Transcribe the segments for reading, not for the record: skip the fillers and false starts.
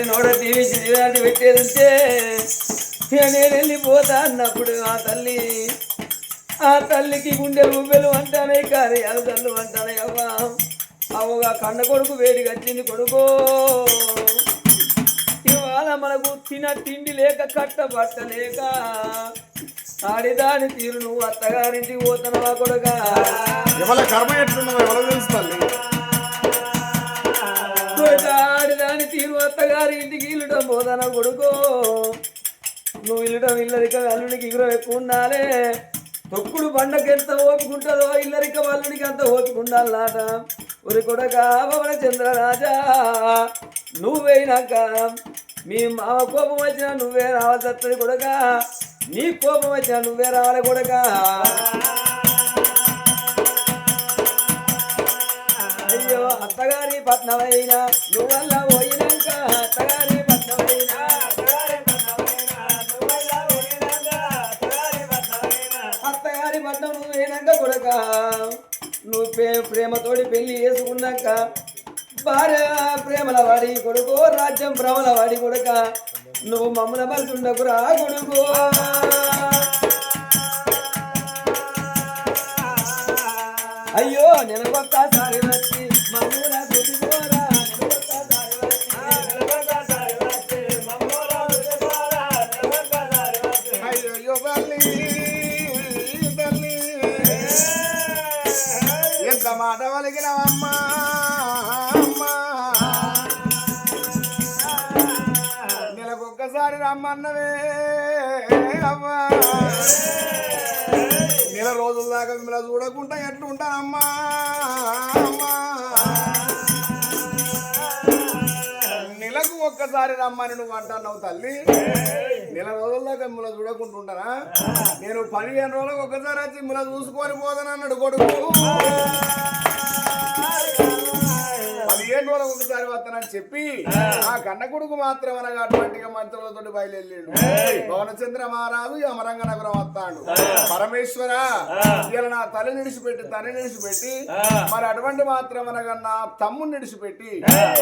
నోడ దీవించి దీవాన్ని పెట్టేదంటే నేను వెళ్ళిపోతా అన్నప్పుడు ఆ తల్లికి గుండెలు గుబ్బెలు అంటానే కానీ అలదల్లు అంటానే అవ్వా అవ్వగా కన్న కొడుకు వేడికి వచ్చింది కొడుకో ఇవాళ మనకు తిండి లేక కట్టబట్ట లేక ఆడిదాని తీరు నువ్వు అత్తగారింటికి పోతున్నావా కొడుక కర్మ ఎట్లున్నావు ఎవరో తెలుసు తల్లి ఆడిదాని తీరు అత్తగారి ఇంటికి ఇల్లుటం పోతానా కొడుకో నువ్వు ఇల్లటం ఇల్లరిక అల్లునికి ఇగురం ఎక్కువ ఉండాలి తొక్కుడు పండగ ఎంత ఓపికంటుందో ఇల్లరిక అల్లునికి అంత ఓపిక ఉండాలన్నట ఒరి కొడక పవన చంద్రరాజా నువ్వైనాక మీ మామ కోపం వచ్చినా నువ్వే రావాల్సి వస్తుంది కొడక నీ కోపం వచ్చినా నువ్వే రావాలి కొడక అయ్యో అత్తగారి పట్నమైనా నువ్వల్ల పోయినాక అత్తగారి పట్నమైనా అత్తగారి పట్నం నువ్వు పోయినాక కొడక నువ్వు ప్రేమతోటి పెళ్లి చేసుకున్నాక భార్య ప్రేమల వాడి కొడుకు రాజ్యం భ్రమల వాడి కొడుక నువ్వు మమ్మల మలుచుండకురా కొడుకు అయ్యో నెలకొక్కసారి వచ్చి మమ్మల చూసుకోరా అయ్యో తల్లి ఎంత మాట వలిగినవమ్మా నెలకొక్కసారి రమ్మన్నవే అమ్మా నెల రోజుల దాకా మిమ్మల్ని చూడకుండా ఎట్లుంటానమ్మా నెలకు ఒక్కసారి రమ్మని నువ్వు అంటున్నావు తల్లి నెల రోజుల దాకా మిమ్మల్ని చూడకుండా ఉంటానా నేను 15 రోజులకు ఒక్కసారి వచ్చి మిమ్మల్ని చూసుకొని పోతానన్నాడు కొడుకు 15 రోజులకు ఒకసారి వస్తానని చెప్పి ఆ కన్న కొడుకు మాత్రం అనగా అటువంటిగా మంత్రులతో బయలుదేరాడు భవనచంద్ర మహారాజు అమరంగ నగరం వస్తాడు పరమేశ్వర ఇలా నా తల్లి నిడిచిపెట్టి మరి అటువంటి మాత్రం అనగా నా తమ్ముని నిడిచిపెట్టి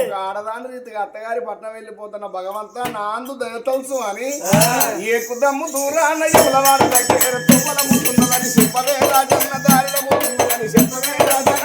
ఒక ఆడదాని రీతిగా అత్తగారి పట్నం వెళ్ళిపోతున్న భగవంతా నా అందు దయతలుసు అని ఏ కుదమ్ము దూరాన్న ఎవలవాడ దగ్గర తుమ్మలముతున్నదని చెప్పవే రాజన్న దారిలో పోతున్నదని చెప్పవే రాజన్న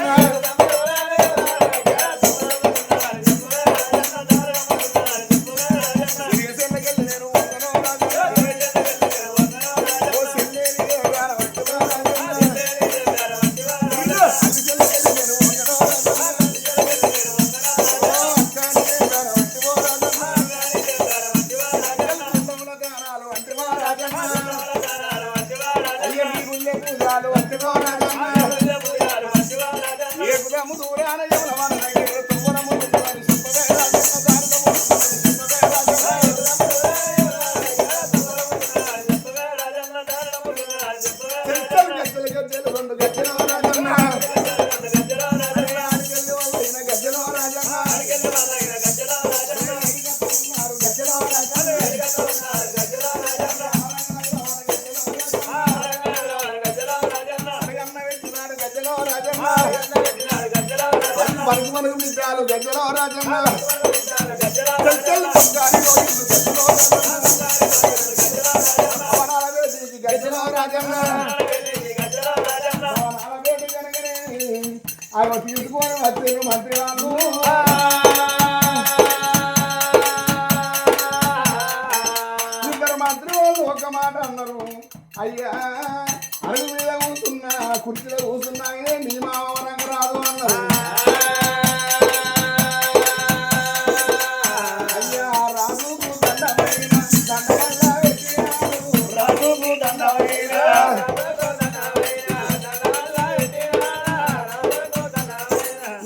తీసుకొని వచ్చారు మంత్రి వాళ్ళు ఇద్దరు మంత్రి వాళ్ళు ఒక మాట అన్నారు అయ్యా అడుగు మీద కూర్చున్నా కుర్చీలో కూర్చున్నాయే నీ మామవరంగా రాదు అన్నారు అయ్యా రాజుకు దండమైన దండవల్ల రాజుకు దండమైన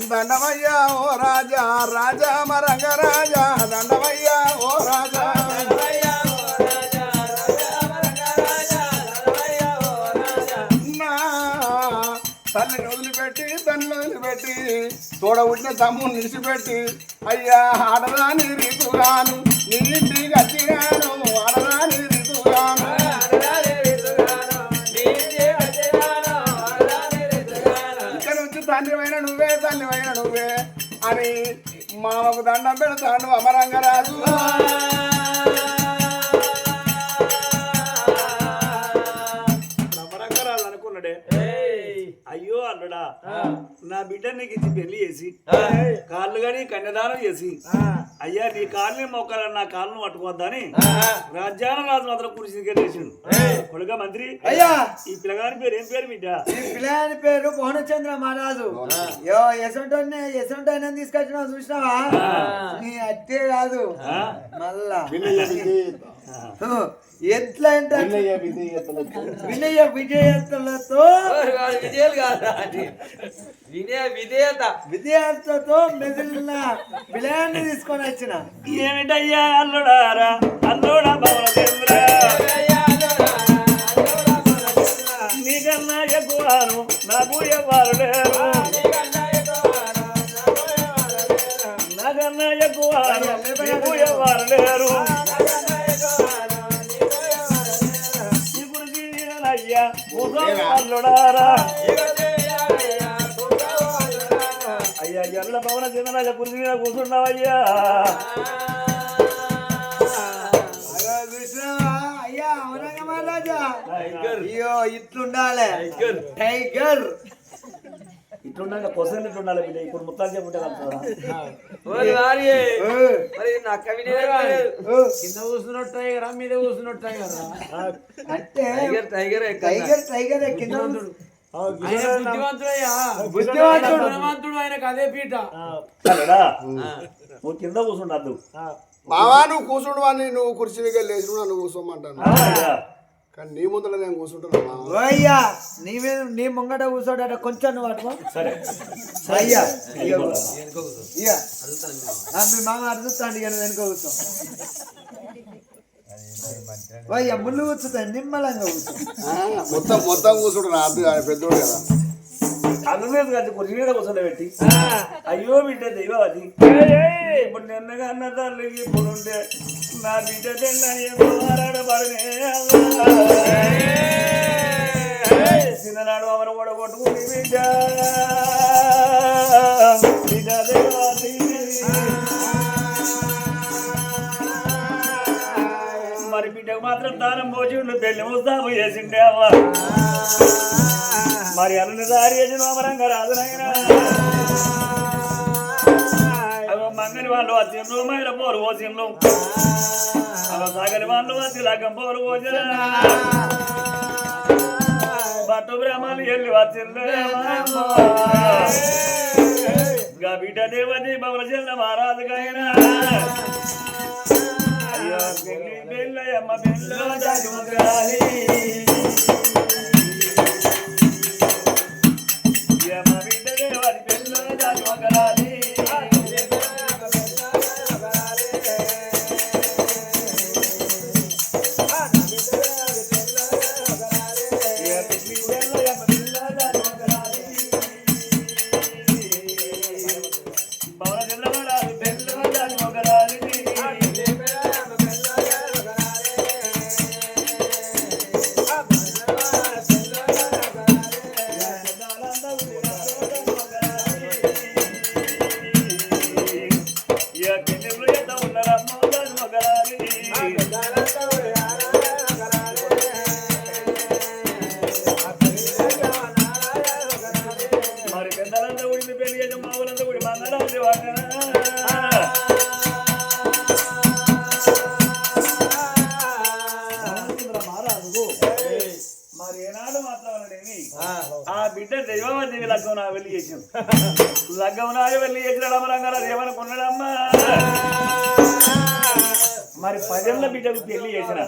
దండమయ్యా ఓ రాజా రాజా మరంగ రాజా దండమయ్యా ఓ రాజా తల్లిని వదిలిపెట్టి తోడ ఉంచిన తమ్ముని నిలిచిపెట్టి అయ్యా ఆడదాని రీతుగాను నీ ఇంటికి వచ్చినాను ఆడదాని రీతుగాను ఇక్కడ నుంచి తండ్రివైన నువ్వే అని మామకు దండం పెడతాడు అమరంగరాజు చేసి కాళ్ళు గాని కన్యాదానం చేసి అయ్యా నీ కాళ్ళని మొక్కాలని నా కాళ్ళను పట్టుకోవద్దని రాజ్యాన రాజు మాత్రం కురిసి చేసిండు కొడుక మంత్రి అయ్యా ఈ పిల్లగాని పేరు ఏం పేరు బిడ్డ ఈ పిల్లని పేరు భువనచంద్ర మహారాజు యో యశంటోనే తీసుకొచ్చినావు చూసినావా నీ అట్టే కాదు మళ్ళా ఎట్లా అంటే వినయ విజేతలతో విజయాలు కాదా విజేతతో మిగిలిన పిల్లాన్ని తీసుకొని వచ్చిన ఏమిటయ్యా అల్లుడారా అల్లుడా భవనచంద్ర నీకన్నా ఎక్కువను నాకు ఎవ్వరు లేరు నాకన్నా ఎక్కువను నీకు ఎవ్వరు లేరు అయ్యా అల్లుడారా అయ్యా ఎల్ల పవన చంద్రరాజ కుర్చీ మీద కూర్చున్నావయ్యా అయ్యా అవునంగా మహారాజా అయ్యో ఇట్లుండాలి టైగర్ ఇట్లుండగా పొసలు ఇట్లుండాలి బిడ్డ ఇప్పుడు ముత్తాలు చెప్పుంటే మరి నా కవిని కింద కూర్చున్నట్టు టైగర్ మీద కూర్చున్నట్టు టైగర్ అంటే టైగర్ టైగర్ టైగర్ టైగర్ కింద బుద్ధిమంతుడు ఆయనకు అదే పీట నువ్వు కింద కూర్చుంటద్దు బావా నువ్వు కూర్చుండు అని నువ్వు కుర్చీ దగ్గర లేచి నన్ను కూర్చోమంటాను కానీ నీ ముందర నేను కూర్చుంటున్నా అయ్యా నీ ముంగట కూర్చోడట కొంచెం నువ్వు అటుకో సరే అయ్యా మీ మామ అడుగుతాండి కానీ వెనుక కూర్చో అయ్యా ముళ్ళు కూర్చుతాయి నిమ్మలంగా కూర్చో మొత్తం కూర్చుంటున్నా పెద్దోడు కదా అందులేదు కదా కుర్చీ మీద కూర్చోబెట్టి అయ్యో బిడ్డ దైవం అది ఇప్పుడు నిన్నగా అన్న తల్లికి ఇప్పుడు ఉంటే నా బిడ్డ మారాడబడనే చిన్ననాడు అవరు కూడా కొట్టుకుంది బిడ్డ బిడ్డ దేవాది మరి బిడ్డకు మాత్రం దానం పోచి ఉండు పెళ్లి ముస్తాబు చేసిండే అవ్వ మరి అన్ని దారి చేసిన అమరంగా రాజునైనా అవ మంగని వాళ్ళు వచ్చిండ్రు మైల పోరు పోసిండ్రు అవ సాగని వాళ్ళు వచ్చి లగ్గం పోరు పోసిన బట్టు బ్రహ్మలు వెళ్ళి వచ్చిండ్రు బిడ్డ దేవతి భవన చెల్ల మహారాజుకైనా అయ్యో పెళ్ళయ్యమ్మ పెళ్ళ జాలి మరి ఏనాడు మాట్లాడేమి ఆ బిడ్డ దైవదేవి లగ్గం నా వెళ్ళి చేసాం లగ్గం నా వెళ్ళి చేసిన రమరంగారావు ఏమనుకున్నాడమ్మా మరి 10 ఏళ్ల బిడ్డకు పెళ్లి చేసిన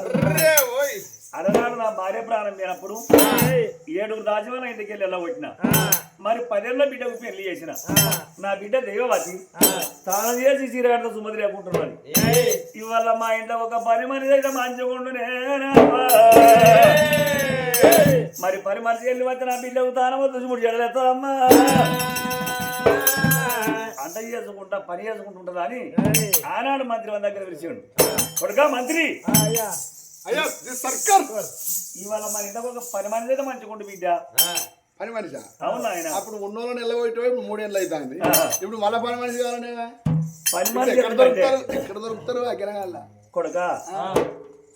అడనాడు నా భార్య ప్రాణం లేనప్పుడు 7 రాజవన ఇంటికి వెళ్ళి వెళ్ళగొట్టిన మరి 10 ఏళ్ల బిడ్డకు పెళ్లి చేసిన నా బిడ్డ దైవవతి తాను చేసి చీరగడ్డ సుమతి లేకుంటున్నాను ఇవాళ మా ఇంట్లో ఒక 10 మంది అయితే మంచిగుండునే మరి 10 మంది వెళ్ళి వచ్చి నా బిడ్డకు తాను దుసుముడు చెడలేస్తామా అంత చేసుకుంటా పని చేసుకుంటుంటదా అని ఆనాడు మంత్రి మన దగ్గర పిలిచాడు కొడుకా మంత్రి ఇవాళ మన ఇంట్లో ఒక 10 మంది అయితే మంచిగుండు బిడ్డ పని మనిషి అవును ఆయన అప్పుడు ఉన్నోళ్ళని నిలబెట్టి 3 ఏళ్ళు అవుతుంది ఇప్పుడు మళ్ళీ పని మనిషి కావాలనే 10 మంది ఎక్కడ దొరుకుతారు అగ్రహాల కొడుక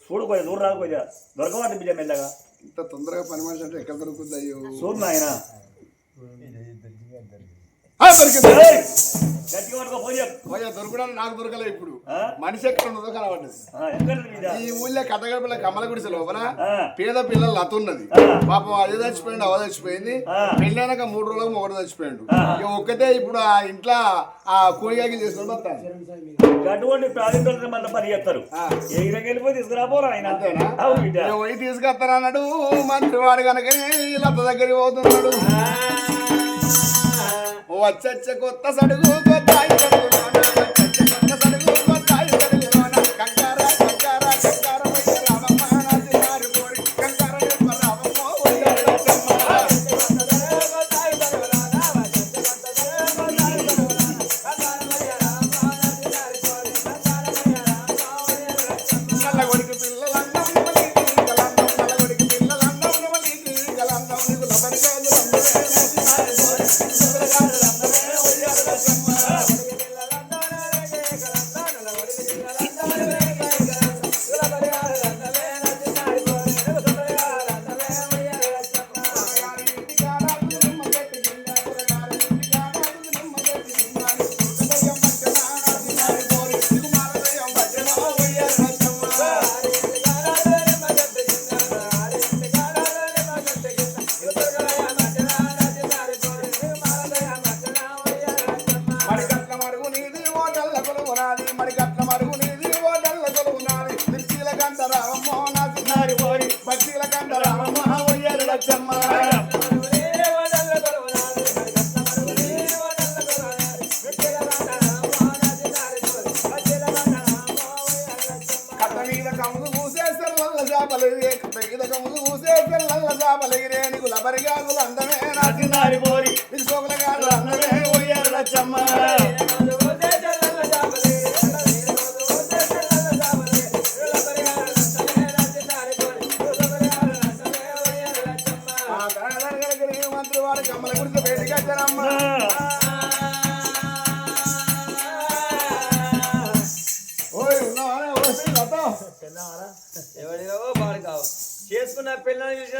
చూడు కొంచెం దూరం రాదు కొంచెం దొరకమంటే బిడ్డ మెల్లగా ఇంత తొందరగా పని మనిషి అంటే ఎక్కడ దొరుకుతుంది అయ్యో చూడు నాయన దొరికింది. గట్టిగా పట్టుకో ఫోన్ చెప్పు. పోయా దొరకడానికి నాకు దొరకలే ఇప్పుడు. ఆ? మనిషి ఎక్కడ ఉన్నదో కనబడ్డది. ఎక్కడ మీద ఈ ఊళ్ళో కథగడపల కమల గుడిసె లోపల ఆ. పేద పిల్లలు అతున్నది. ఆ. పాపం అది చచ్చిపోయింది, అవ చచ్చిపోయింది. ఆ. పెళ్ళైనాక 3 రోజులకు ఒకటి చచ్చిపోయాడు. ఆ. ఇక ఒక్కతే ఇప్పుడు ఆ ఇంట్లో ఆ కూలిగాకి చేసుకొని వస్తాను. అటువంటి ప్రాజెక్టులు మళ్ళీ పని చేస్తారు. ఆ. ఏ ఇరవై వెళ్ళిపోయి తీసుకురాపోరా ఆయన. అంతేనా? అవును బిడ్డ. ఇక పోయి తీసుకొస్తానన్నాడు. మంత్రి వాడు కనుక లత దగ్గరికి పోతున్నాడు. వచ్చచ్చ కొత్త సడుగు కొత్త సడుగులోన, వచ్చచ్చ కొత్త సడుగు కొత్త సడుగులోన, కంకార కంకార కంకార వయ్య రామమ్మ నాది నారి పోరి, కంకార నిప్ప రామమ్మ వయ్య రామమ్మ. నల్లగొడికి పిల్లలందం నిమలికి గలందం, నల్లగొడికి పిల్లలందం నిమలికి గలందం, నీకు లబరిగాలు అందమే నాది నారి పోరి, లబరిగాలు అందమే వయ్య రామమ్మ. మడికట్ల మడుగు నీది ఓటల్ల కొలువునాది, మడికట్ల మడుగు నీది ఓటల్ల కొలువునాది, మిర్చీల కంట రామమ్మ నాది నారి పోరి, బచ్చీల కంట రామమ్మ వయ్యారు లచ్చమ్మ. కట్ట మీద కములు పూసేస్తారు నల్ల చేపలెగిరే, కట్ట మీద కములు పూసేస్తారు నల్ల చేపలెగిరే, నీకు లబరిగాగులు అందమే నాది నారి పోరి, నీకు సోకులగాలు అందమే వయ్యారు లచ్చమ్మ. ఆ తనగలగలిగిన మంత్రి వాడు కమ్మల గుడితో బయటికి వచ్చారమ్మ. ఓయ్ ఉన్నావా? ఓ శ్రీ లత. ఎవడివో పాడుకావు చేసుకున్న పిల్లల్ని చూసిన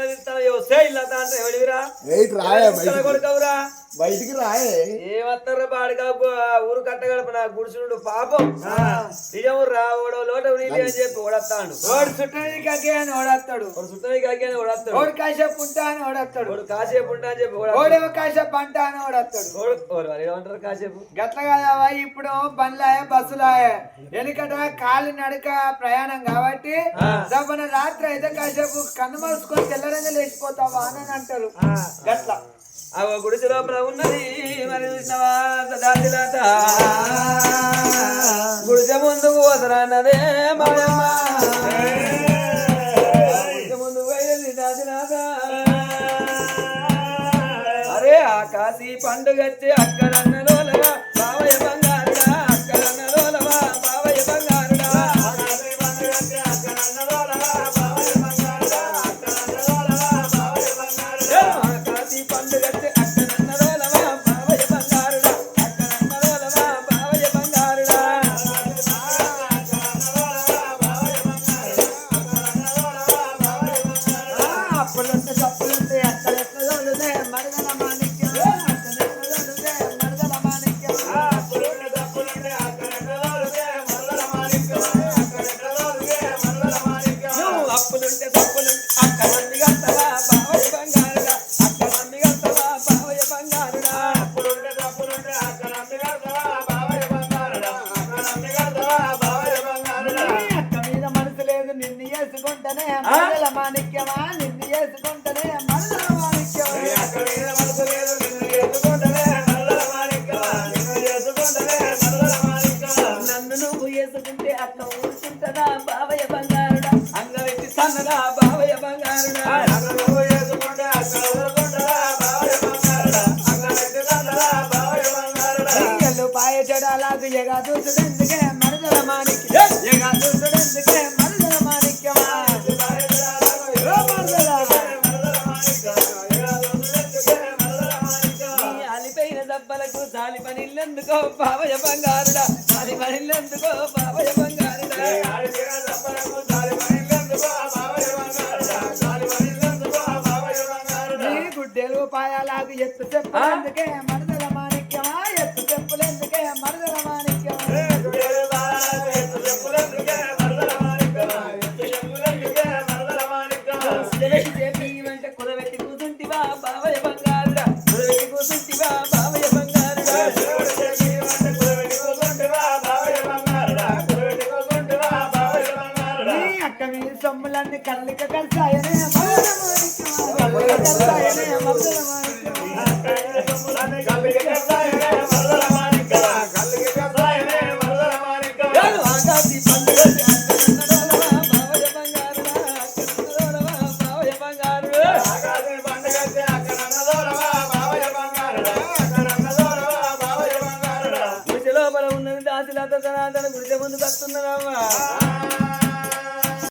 ఇల్లంతా అంటే ఎవడివిరా వెయిట్ రాయే బయటికి. కొడుకవురా బయటికి రాయే. ఏమత్తారా పాడుకావు ఊరు కట్టగడప నా గుడిసుడు పాపం నిజం రావడో లోట నీళ్ళు అని చెప్పి ఓడస్తాడు. ఓడి చుట్టానికి అగ్గే అని ఓడస్తాడు, వాడు సుత్తనికి అగ్గాని ఓడస్తాడు. ఓడి కాసేపు ఉంటా అని ఓడస్తాడు, వాడు కాసేపు ఉంటా అని చెప్పి ఓడేమో కాసేపు అంట అని ఓడస్తాడు. ఏమంటారు కాసేపు గట్ల కాదావా ఇప్పుడు బండ్లాయ బస్సులాయ వెనుకట కాలి నడక ప్రయాణం కాబట్టి దబ్బన రాత్రి అయితే కాసేపు కన్ను మలుసుకొని తెల్లరంగా లేచిపోతావా అని అంటారు. గట్ల ఆ గుడిసె లోపల ఉన్నది మరి చూసినవా దాదిలాత గుడిసె ముందు పోతరాన్నదే మాయమ్మ, గుడిసె ముందు పోయింది దాదిలాత. అరే ఆకాశీ పండుగచ్చి అక్కడన్నలోలవా బావయ్య బంగారుడా, అక్కడన్నలోలవా బావయ్య బంగారుడా, ఆకాశీ పండుగచ్చి అక్కడన్నలోలవా బావయ్య బంగారుడా, అక్కడన్నలోలవా బావయ్య బంగారుడా, ఆకాశీ పండుగచ్చి అక్కడన్నలోలవా బావయ్య బంగారుడా, అక్కడన్నలోలవా బావయ్య బంగారుడా, అప్పులుంటే తప్పులుంటే అక్కడ ఎట్లా తోలుదే మరదల మాణిక్యం, అక్కడ ఎట్లా తోలుదే మరదల మాణిక్యం. నువ్వు అప్పులుంటే తప్పులుంటే అక్కడ అన్ని గంటవా బావయ్య బంగారుడా, అక్కడ అన్ని గంటవా బావయ్య బంగారుడా, అక్క మీద మనసు లేదు నిన్ను చేసుకుంటేనే మరదల మాణిక్యమా, నిన్ను చేసుకుంటేనే మరదల మాణిక్యమా. నన్ను నువ్వు వేసుకుంటే అక్క ఊరుకుంటదా బావయ్య బంగారుడా, అంగవెట్టి సన్నదా బావయ్య బంగారుడా, సింగళ్ళు పాయ చెడాలకు ఎగా దూసుడెందుకే మరదల మాణిక్యం, ఎగా దూసుడెందుకే మరదల మాణిక్యమా. ఓ మరదల. నీ అలిపోయిన దెబ్బలకు తాలి పనిల్లెందుకో బావయ్య బంగారుడా, తాలి పనిల్లెందుకో బావయ్య బంగారుడా, నీ గుడ్డెలు పాయాలకు ఎత్తు చెప్పేందుకే మరదల మాణిక్యమా, అంటే కుదబెట్టి కూర్చుంటివా బావయ్య బంగారుడా కుదబెట్టి కూర్చుంటివా బావయ్య బంగారుడా నీ అక్క మీ సొమ్ములన్నీ కళ్ళకి కలిసాయనే మమదల మాణిక్యమా, కళ్ళకి కలిసాయనే మమదల మాణిక్యమా.